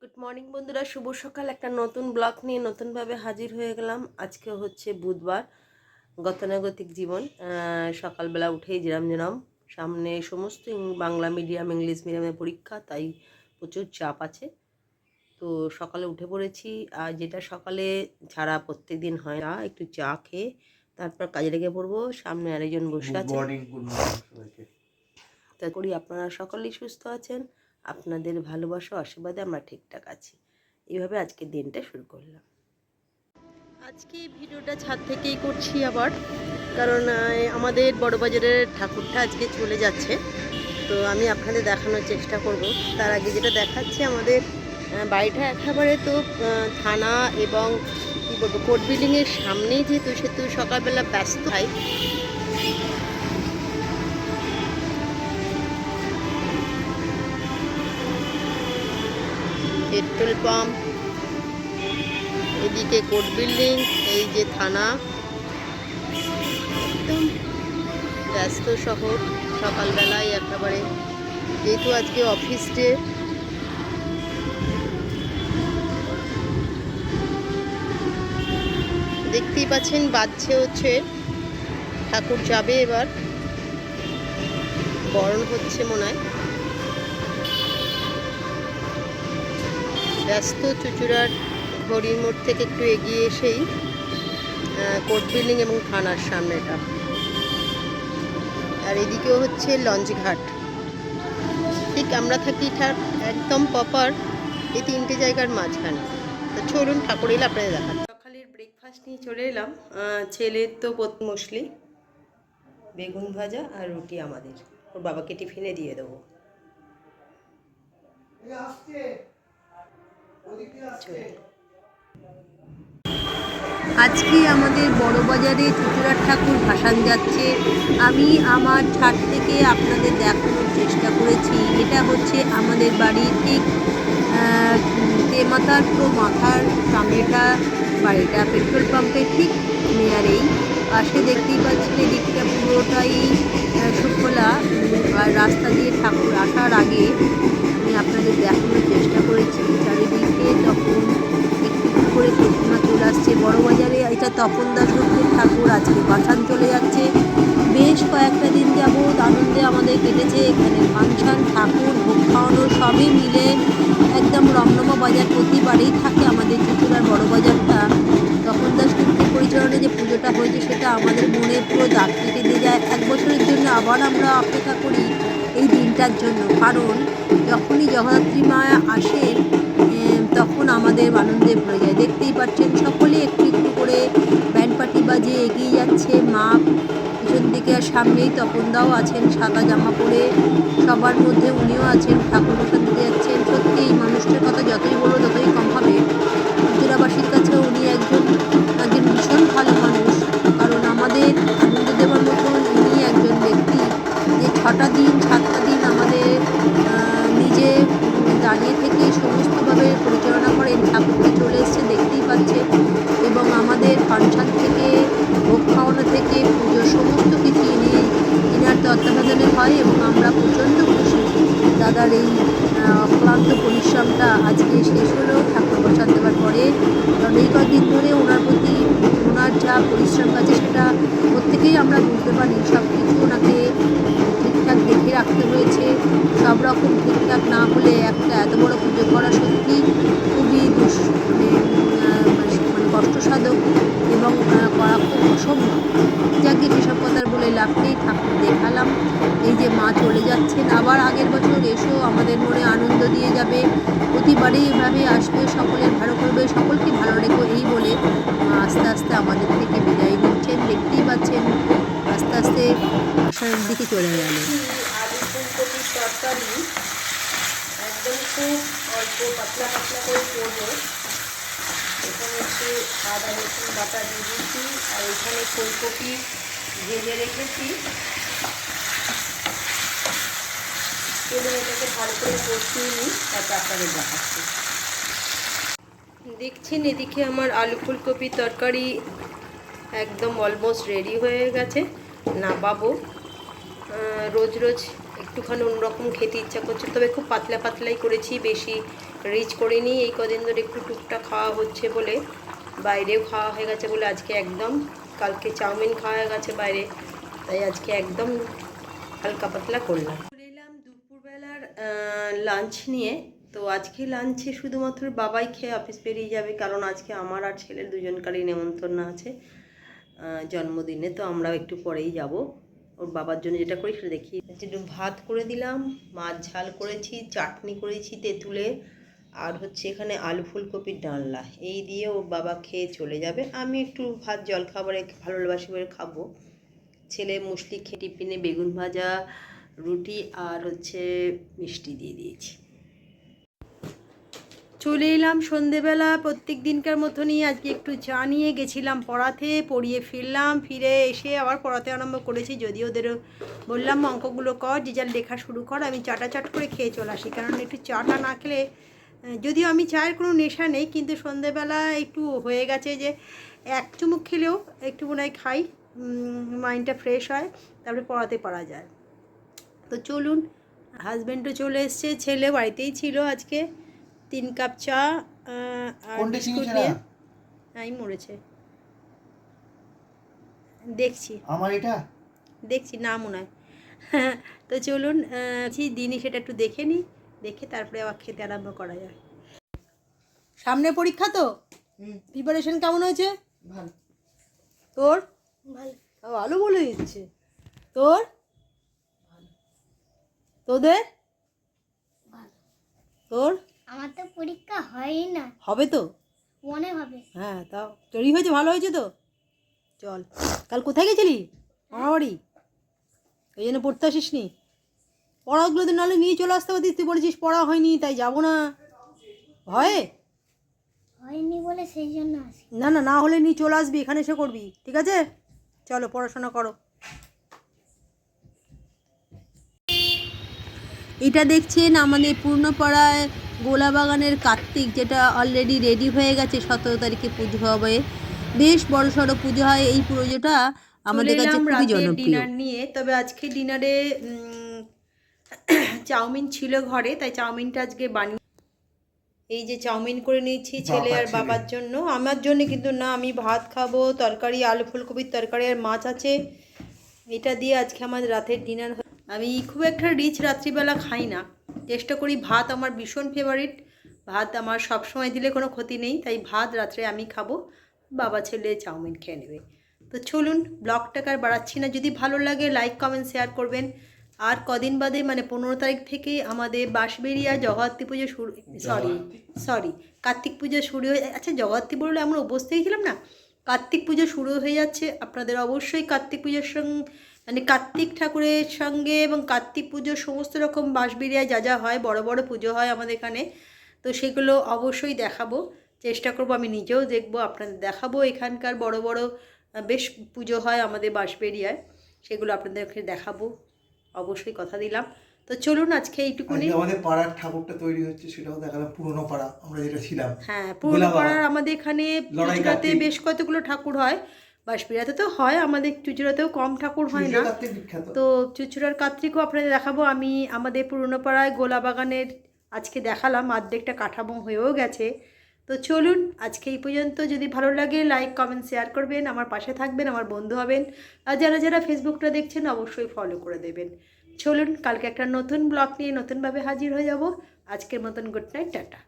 Good morning বন্ধুরা, শুভ সকাল। একটা নতুন ব্লগ নিয়ে নতুনভাবে হাজির হয়ে গেলাম। আজকে হচ্ছে বুধবার। গতানুগতিক জীবন। সকালবেলা উঠেই যেরাম সামনে সমস্ত বাংলা মিডিয়াম ইংলিশ মিডিয়ামের পরীক্ষা, তাই প্রচুর চাপ আছে। তো সকালে উঠে পড়েছি। আর যেটা সকালে ছাড়া প্রত্যেক দিন হয় না, একটু চা খেয়ে তারপর কাজে লেগে পড়বো। সামনে আরেকজন বসে আছে। তা করি আপনারা সকলেই সুস্থ আছেন। আপনাদের ভালোবাসা আশীর্বাদে আমরা ঠিকঠাক আছি। এইভাবে আজকের দিনটা শুরু করলাম। আজকে ভিডিওটা ছাদ থেকেই করছি আবার, কারণ আমাদের বড়বাজারের ঠাকুরটা আজকে চলে যাচ্ছে। তো আমি আপনাদের দেখানোর চেষ্টা করব। তার আগে যেটা দেখাচ্ছি, আমাদের বাড়িটা একেবারে তো থানা এবং কী বলবো কোর্ট বিল্ডিংয়ের সামনেই, যেহেতু সেহেতু সকালবেলা ব্যস্ত হয়। পেট্রোল পাম্প, এদিকে কোর্ট বিল্ডিং, এই যে থানা, একদম ব্যস্ত শহর সকালবেলায় একেবারে। যেহেতু আজকে অফিস ডে, দেখতেই পাচ্ছেন বাজছে হচ্ছে, ঠাকুর যাবে এবার, বরণ হচ্ছে মনে হয়। ব্যস্ত চুচুড়ার ঘড়ির মোড় থেকে একটু এগিয়ে এসেই কোর্ট বিল্ডিং এবং থানার সামনেটা। আর এদিকেও হচ্ছে লঞ্চ ঘাট। ঠিক আমরা থাকি একদম প্রপার এই তিনটে জায়গার মাঝখানে। তো চলুন ঠাকুর এলে আপনাদের দেখাচ্ছি। সকালের ব্রেকফাস্ট নিয়ে চলে এলাম। ছেলের তো মসলি, বেগুন ভাজা আর রুটি আমাদের, ওর বাবাকে টিফিনে দিয়ে দেবো। আজকে আমাদের বড়বাজারে চুচুড়ার ঠাকুর ভাসান যাচ্ছে। আমি আমার ছাদ থেকে আপনাদের দেখানোর চেষ্টা করেছি। এটা হচ্ছে আমাদের বাড়ির ঠিক তেমাথার পুরো মাথার সামনেটা বাড়িটা, পেট্রোল পাম্পের ঠিক নিয়ারেই। পাশে দেখতেই পাচ্ছেন এদিকটা পুরোটাই সুফলা। আর রাস্তা দিয়ে ঠাকুর আসার আগে আমি আপনাদের দেখানোর চেষ্টা করেছি চারিদিকে তখন একটু করে প্রতিমা চলে আসছে। বড়বাজারে এটা তপন দাশগুপ্তের ঠাকুর আজকে ভাসান চলে যাচ্ছে। বেশ কয়েকটা দিন যাবৎ আনন্দে আমাদের কেটেছে। এখানে ফাংশন, ঠাকুর, ভোগ খাওয়ানো সবই মিলে একদম রমরমা বাজার প্রতিবারেই থাকে আমাদের চুচুড়ার বড়বাজারটা। তপন দাশগুপ্তের পরিচালনায় যে পুজোটা হয়েছে সেটা আমাদের মনে পুরো দাগ কেটে দিয়ে যায়। এক বছরের জন্য আবার আমরা অপেক্ষা করি এই দিনটার জন্য, কারণ যখনই জগদ্ধাত্রী মা আসেন তখন আমাদের আনন্দে ভরে যায়। দেখতেই পাচ্ছেন সকলে একটু একটু করে ব্যান্ড পার্টি বাজিয়ে এগিয়ে যাচ্ছে। মা পিছন দিকে, আর সামনেই তপনদাও আছেন সাদা জামা পরে, সবার মধ্যে উনিও আছেন, ঠাকুর বসান দিতে যাচ্ছেন। সত্যি এই মানুষটার কথা যতই বলো ততই কম হবে। চুচুড়াবাসীর কাছে উনি একজন ভীষণ ভালো মানুষ, কারণ আমাদের আনন্দ দেওয়ার মতন উনি একজন ব্যক্তি যে 6টা দিন 7টা দিন আমাদের নিজে দাঁড়িয়ে থেকে সমস্তভাবে পরিচালনা করেন। ঠাকুরকে চলে এসছে দেখতেই পাচ্ছে, এবং আমাদের ফাংশন থেকে ভোগ খাওয়ানো থেকে পুজোর সমস্ত কিছু ইনার তত্ত্বাবধানে হয়, এবং আমরা প্রচণ্ড খুশি দাদার এই অক্লান্ত পরিশ্রমটা আজকে শেষ হলো ঠাকুর প্রসাদ দেওয়ার পরে। কারণ এই কয়েকদিন ধরে ওনার প্রতি ওনার যা পরিশ্রম আছে সেটা প্রত্যেকেই আমরা বুঝতে পারি। সব কিছু ওনাকে ঠিকঠাক দেখে রাখতে হয়েছে। সব রকম ঠিকঠাক না হলে একটা এত বড় পুজো করা সত্যি খুবই মানে কষ্টসাধক, এবং করা খুব অসম্ভব। যাকে সেসব কথা বলে লাভ নেই, ঠাকুর দেখালাম। এই যে মা চলে যাচ্ছেন, আবার আগের বছর এসেও আমাদের মনে আনন্দ দিয়ে যাবে। প্রতিবারেই এভাবে আসবে, সকলের ভালো করবে, সকলকে ভালো রেখো, এই বলে মা আস্তে আস্তে আমাদের থেকে বিদায় নিচ্ছেন। দেখতেই পাচ্ছেন আস্তে আস্তে আসার দিকে চলে গেল। আলু ফুলকপির তরকারি একদম খুব অল্প পাতলা পাতলা করে করবো। এখানে একটু আদা রসুন বাটা দিয়ে দিচ্ছি, আর এখানে ফুলকপি ভেজে রেখেছি। চলুন এটাকে ভালো করে কষিয়ে নিই, তারপর আপনাদের দেখাচ্ছি। দেখছেন এদিকে আমার আলু ফুলকপির তরকারি একদম অলমোস্ট রেডি হয়ে গেছে, নামাবো। রোজ রোজ একটুখানি অন্যরকম খেতে ইচ্ছা করছে, তবে খুব পাতলা পাতলাই করেছি, বেশি রিচ করিনি, এই কদিন ধরে একটু টুকটাক খাওয়া হচ্ছে বলে, বাইরেও খাওয়া হয়ে গেছে বলে আজকে একদম, কালকে চাউমিন খাওয়া হয়ে গেছে বাইরে, তাই আজকে একদম হালকা পাতলা করলাম। চলে এলাম দুপুরবেলার লাঞ্চ নিয়ে। তো আজকে লাঞ্চে শুধুমাত্র বাবাই খেয়ে অফিস বেরিয়ে যাবে, কারণ আজকে আমার আর ছেলের দুজনকারই নেমন্তন্ন আছে জন্মদিনে। তো আমরা একটু পরেই যাব। ওর বাবার জন্য যেটা করি সেটা দেখি। একটু ভাত করে দিলাম, মাছ ঝাল করেছি, চাটনি করেছি তেঁতুলে, আর হচ্ছে এখানে আলু ফুলকপির ডালনা, এই দিয়ে ওর বাবা খেয়ে চলে যাবে। আমি একটু ভাত জল খাবারে ভালোবাসি করে খাবো। ছেলে মুসলি খেয়ে টিফিনে বেগুন ভাজা, রুটি আর হচ্ছে মিষ্টি দিয়ে দিয়েছি। চলে এলাম সন্ধেবেলা প্রত্যেক দিনকার মতনই। আজকে একটু চা নিয়ে গেছিলাম পড়াতে, পড়িয়ে ফিরলাম, ফিরে এসে আবার পড়াতে আরম্ভ করেছি। যদিও ওদেরও বললাম অঙ্কগুলো কর, যে যার লেখা শুরু কর, আমি চাটা চাট করে খেয়ে চলে আসি, কারণ একটু চাটা না খেলে, যদিও আমি চায়ের কোনো নেশা নেই, কিন্তু সন্ধেবেলা একটু হয়ে গেছে যে এক চুমুক খেলেও একটু মনে হয় খাই, মাইন্ডটা ফ্রেশ হয়, তারপরে পড়াতে পারা যায়। তো চলুন, হাজব্যান্ডও চলে এসছে, ছেলে বাড়িতেই ছিল আজকে। 3 কাপ চা আর বিস্কুট নিয়ে। আমি মরেছে দেখছি, আমার এটা দেখছি না মনে হয়। তো চলুন দিনই সেটা একটু দেখে নিই, দেখে তারপরে আবার খেতে আরম্ভ করা যায়। সামনে পরীক্ষা তো, প্রিপারেশন কেমন হয়েছে? ভালো। তোর? ভালো। ভালো বলে দিচ্ছে। তোর? তোদের? তোর? আমার তো পরীক্ষা হয়ই না। হবে তো, মনে হবে। হ্যাঁ, তাও তৈরি হয়েছে, ভালো হয়েছে তো। চল, কাল কোথায় গেছিলি? আমার বাড়ি। ওই জন্য পড়তে আসিস নি? পড়াগুলো তো নাহলে নিয়ে চলে আসতে পারতিস, তুই বলেছিস পড়া হয়নি তাই যাবো না। হয়নি বলে সেই জন্য আসি। না না, না হলে নিয়ে চলে আসবি, এখানে এসে করবি, ঠিক আছে? চলো পড়াশোনা করো। এটা দেখছেন আমাদের পূর্ণপাড়ায় গোলাবাগানের কার্তিক, যেটা অলরেডি রেডি হয়ে গেছে। 17 তারিখে পুজো হবে, বেশ বড় সড়ো পুজো হয়। এই পুজোটা আমাদের কাছে খুবই জনপ্রিয়। ডিনার নিয়ে, তবে আজকে ডিনারে চাউমিন ছিল ঘরে, তাই চাউমিনটা আজকে বানিয়ে, এই যে চাউমিন করে নিয়েছি ছেলে আর বাবার জন্য। আমার জন্য কিন্তু না, আমি ভাত খাবো, তরকারি আলু ফুলকপির তরকারি আর মাছ আছে, এটা দিয়ে আজকে আমাদের রাতের ডিনার। আমি খুব একটা রিচ রাত্রিবেলা খাই না, চেষ্টা করি, ভাত আমার ভীষণ ফেভারিট, ভাত আমার সব সময় দিলে কোনো ক্ষতি নেই, তাই ভাত রাত্রে আমি খাবো, বাবা ছেলে চাউমিন খেয়ে নেবে। তো চলুন, ব্লগটাকে আর বাড়াচ্ছি না। যদি ভালো লাগে লাইক কমেন্ট শেয়ার করবেন। আর কদিন বাদে মানে 15 তারিখ থেকে আমাদের বাঁশবেড়িয়া জগদ্ধাত্রী পুজো শুরু, সরি কার্তিক পুজো শুরু হয়ে, আচ্ছা জগদ্ধাত্রী বললে আমরা অবস্থা ছিলাম না, কার্তিক পুজো শুরু হয়ে যাচ্ছে। আপনাদের অবশ্যই কার্তিক পুজোর সঙ্গে, মানে কার্তিক ঠাকুরের সঙ্গে এবং কার্তিক পুজোর সমস্ত রকম বাঁশবেড়িয়ায় যা যা হয়, বড় বড় পুজো হয় আমাদের এখানে, তো সেগুলো অবশ্যই দেখাবো, চেষ্টা করব, আমি নিজেও দেখবো, আপনাদের দেখাবো। এখানকার বড় বড় বেশ পুজো হয় আমাদের বাঁশবেড়িয়ায়, সেগুলো আপনাদেরকে দেখাবো, অবশ্যই কথা দিলাম। তো চলুন আজকে এইটুকুনি। আমাদের পাড়ার ঠাকুরটা তৈরি হচ্ছে সেটাও দেখালাম, পুরনো পাড়া আমরা যেটা ছিলাম। হ্যাঁ, পুরনো পাড়ার আমাদের এখানে চুচুড়াতে বেশ কতগুলো ঠাকুর হয়, বাঁশবেড়িয়াতে তো হয়, আমাদের চুচুড়াতেও কম ঠাকুর হয় না। তো চুচুড়ার কার্তিকও আপনাদের দেখাবো। আমি আমাদের পুরনো পাড়ায় গোলাবাগানের আজকে দেখালাম, অর্ধেকটা কাঠামো হয়েও গেছে। তো চলুন আজকে এই পর্যন্ত। যদি ভালো লাগে লাইক কমেন্ট শেয়ার করবেন, আমার পাশে থাকবেন, আমার বন্ধু হবেন, আর যারা যারা ফেসবুকটা দেখছেন অবশ্যই ফলো করে দেবেন। চলুন, কালকে একটা নতুন ব্লগ নিয়ে নতুনভাবে হাজির হয়ে যাব। আজকের মতন গুড নাইট, টাটা।